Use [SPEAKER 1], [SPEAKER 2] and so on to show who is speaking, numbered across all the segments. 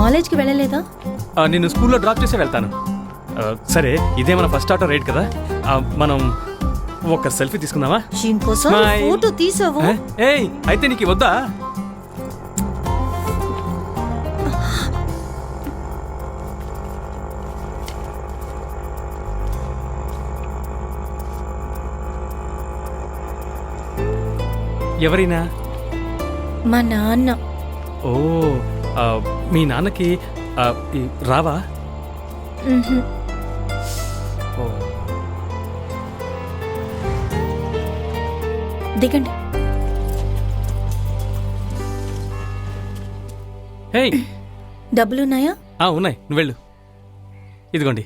[SPEAKER 1] కాలేజ్కి వెళ్ళలేదా?
[SPEAKER 2] నిన్ను స్కూల్లో డ్రాప్ చేసే వెళ్తాను. సరే, ఇదే మన ఫస్ట్ ఆటో రైడ్ కదా, మనం ఒక సెల్ఫీ తీసుకుందామా?
[SPEAKER 1] ఇంకోసారి ఫోటో తీసావు.
[SPEAKER 2] ఏయ్, అయితే నీకు వద్దా? ఎవరైనా?
[SPEAKER 1] మా నాన్న.
[SPEAKER 2] ఓ, మీ నాన్నకి రావా? ఓ,
[SPEAKER 1] దిగండి.
[SPEAKER 2] ఏయ్,
[SPEAKER 1] డబ్బులున్నాయా?
[SPEAKER 2] ఉన్నాయి, నువ్వు వెళ్ళు. ఇదిగోండి.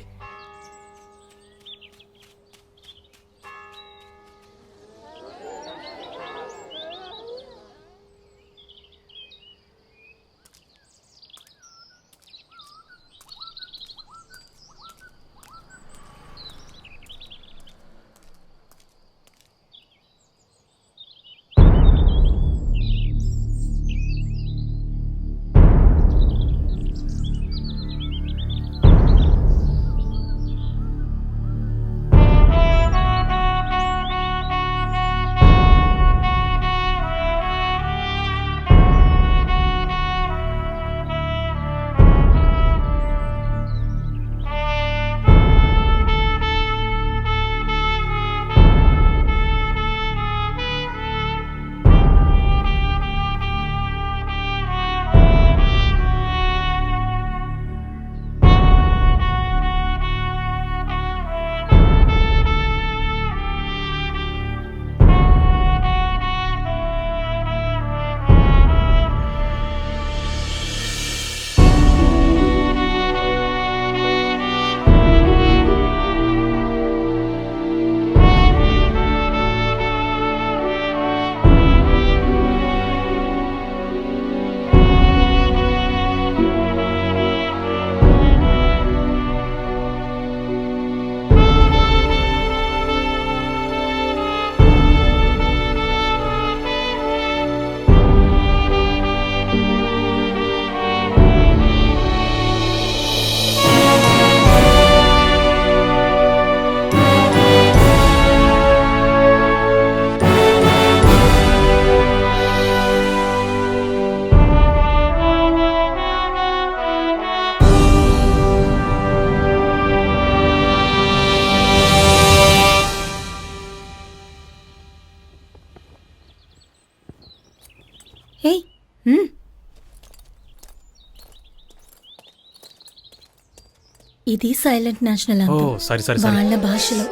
[SPEAKER 1] ఇది సైలెంట్ నేషనల్
[SPEAKER 2] యాంథమ్.
[SPEAKER 1] వాళ్ళ భాషలో.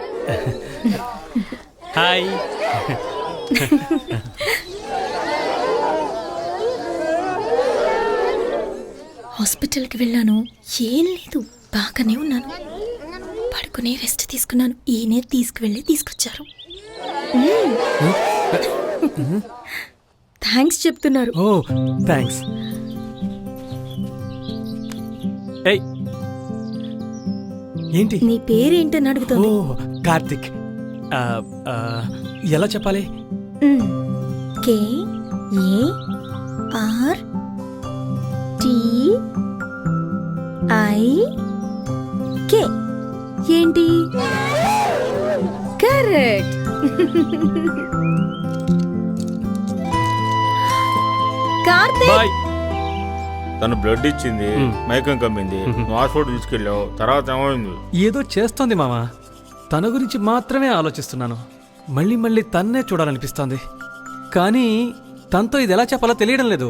[SPEAKER 2] హాయ్.
[SPEAKER 1] హాస్పిటల్కి వెళ్ళాను, ఏం లేదు, బాగానే ఉన్నాను. పడుకుని రెస్ట్ తీసుకున్నాను. ఈయనే తీసుకువెళ్ళి తీసుకొచ్చారు. థ్యాంక్స్ చెప్తున్నారు.
[SPEAKER 2] ఓ, థ్యాంక్స్. ఏయ్, ఏంటి?
[SPEAKER 1] నీ పేరేంటని అడుగుతుంది.
[SPEAKER 2] ఓ, కార్తిక్. ఎలా చెప్పాలి?
[SPEAKER 1] KARTIK. ఏంటి? కరెక్ట్. కార్తిక్.
[SPEAKER 2] బాయ్.
[SPEAKER 3] తను బ్లడ్ ఇచ్చింది, మైకం కమ్మింది, హాస్పిటల్ తీసుకెళ్ళావు, తర్వాత ఏమైంది?
[SPEAKER 2] ఏదో చేస్తోంది మామ. తన గురించి మాత్రమే ఆలోచిస్తున్నాను. మళ్ళీ మళ్ళీ తన్నే చూడాలనిపిస్తోంది. కానీ తనతో ఇది ఎలా చెప్పాలో తెలియడం లేదు.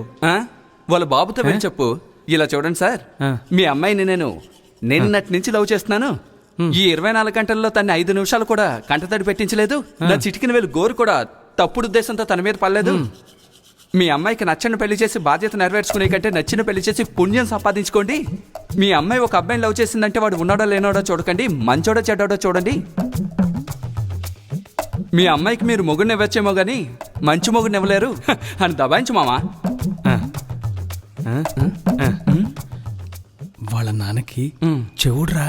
[SPEAKER 4] వాళ్ళ బాబుతో వెళ్ళి చెప్పు, ఇలా చూడండి సార్, మీ అమ్మాయిని నేను నిన్నటి నుంచి లవ్ చేస్తున్నాను. ఈ 24 గంటల్లో తన్ని 5 నిమిషాలు కూడా కంటతడి పెట్టించలేదు. నా చిటికిన వేలు గోరు కూడా తప్పుడు ఉద్దేశంతో తన మీద పడలేదు. మీ అమ్మాయికి నచ్చని పెళ్లి చేసి బాధ్యత నెరవేర్చుకునే కంటే నచ్చిన పెళ్లి చేసి పుణ్యం సంపాదించుకోండి. మీ అమ్మాయి ఒక అబ్బాయిని లవ్ చేసిందంటే వాడు ఉన్నాడో లేనోడో చూడకండి, మంచోడో చెడ్డోడో చూడండి. మీ అమ్మాయికి మీరు మొగుడిని ఇవ్వచ్చేమో గానీ మంచి మొగుడిని ఇవ్వలేరు అని దబాయించు మామా.
[SPEAKER 2] వాళ్ళ నాన్నకి చెవుడ్రా.